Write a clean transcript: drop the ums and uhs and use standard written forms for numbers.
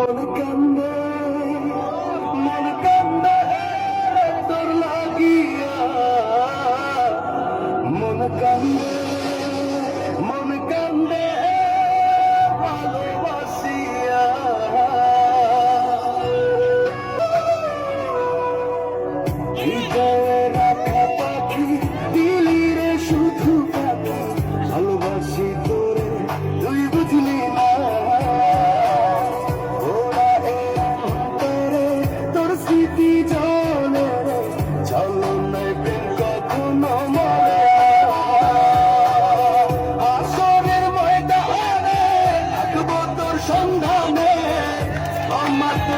মন কান্দে তোর লাগিয়া মন কান্দে ভালোবাসিয়া হৃদয়ে রাখা পাখি দিলি রে শুধু পাখি ভালোবাসি তোরে তুই বুঝলি না ওরা অন্তরে তোর স্মৃতি জলে রে চলো নাই প্রেম কখনো মরে আসরের ময়দানে থাকবো তোর সন্ধানে আমার তো